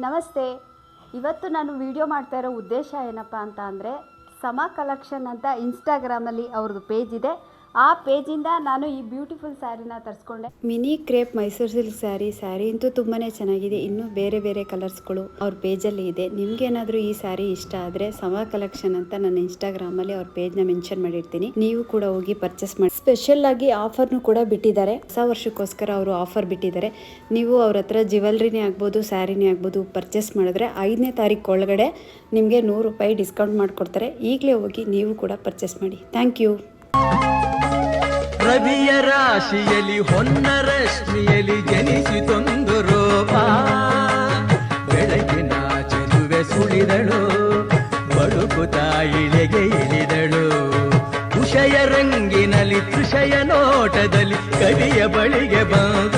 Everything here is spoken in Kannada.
ನಮಸ್ತೆ. ಇವತ್ತು ನಾನು ವಿಡಿಯೋ ಮಾಡ್ತಾ ಇರೋ ಉದ್ದೇಶ ಏನಪ್ಪ ಅಂತ ಅಂದರೆ, ಸಮಾ ಕಲೆಕ್ಷನ್ ಅಂತ ಇನ್ಸ್ಟಾಗ್ರಾಮಲ್ಲಿ ಅವ್ರದ್ದು ಪೇಜ್ ಇದೆ. ಆ ಪೇಜಿಂದ ನಾನು ಈ ಬ್ಯೂಟಿಫುಲ್ ಸ್ಯಾರಿನ ತರಿಸ್ಕೊಂಡೆ. Mini crepe Mysuru silk saree ಅಂತೂ ತುಂಬಾ ಚೆನ್ನಾಗಿದೆ. ಇನ್ನೂ ಬೇರೆ ಬೇರೆ ಕಲರ್ಸ್ಗಳು ಅವ್ರ ಪೇಜಲ್ಲಿ ಇದೆ. ನಿಮ್ಗೇನಾದರೂ ಈ ಸ್ಯಾರಿ ಇಷ್ಟ ಆದರೆ ಸಮಾ ಕಲೆಕ್ಷನ್ ಅಂತ ನನ್ನ ಇನ್ಸ್ಟಾಗ್ರಾಮಲ್ಲಿ ಅವ್ರ ಪೇಜ್ನ ಮೆನ್ಷನ್ ಮಾಡಿರ್ತೀನಿ. ನೀವು ಕೂಡ ಹೋಗಿ ಪರ್ಚೇಸ್ ಮಾಡಿ. ಸ್ಪೆಷಲ್ ಆಗಿ ಆಫರ್ನು ಕೂಡ ಬಿಟ್ಟಿದ್ದಾರೆ. ಹೊಸ ವರ್ಷಕ್ಕೋಸ್ಕರ ಅವರು ಆಫರ್ ಬಿಟ್ಟಿದ್ದಾರೆ. ನೀವು ಅವ್ರ ಹತ್ರ ಜ್ಯುವೆಲ್ರಿನೇ ಆಗ್ಬೋದು, ಸ್ಯಾರಿನೇ ಆಗ್ಬೋದು ಪರ್ಚೇಸ್ ಮಾಡಿದ್ರೆ 5ನೇ ತಾರೀಕು ಒಳಗಡೆ ನಿಮಗೆ ₹100 ಡಿಸ್ಕೌಂಟ್ ಮಾಡಿಕೊಡ್ತಾರೆ. ಈಗಲೇ ಹೋಗಿ ನೀವು ಕೂಡ ಪರ್ಚೇಸ್ ಮಾಡಿ. Thank you. ರವಿಯ ರಾಶಿಯಲ್ಲಿ ಹೊನ್ನ ರಶ್ಮಿಯಲ್ಲಿ ಜನಿಸಿತೊಂದು ರೂಪ, ಬೆಳಗಿನ ಚೆಲುವೆ ಸುಳಿದಳು, ಬಳುಕುತ ಇಳೆಗೆ ಇಳಿದಳು. ಉಷಯ ರಂಗಿನಲ್ಲಿ ತೃಷಯ ನೋಟದಲ್ಲಿ ಕವಿಯ ಬಳಿಗೆ ಬಂದ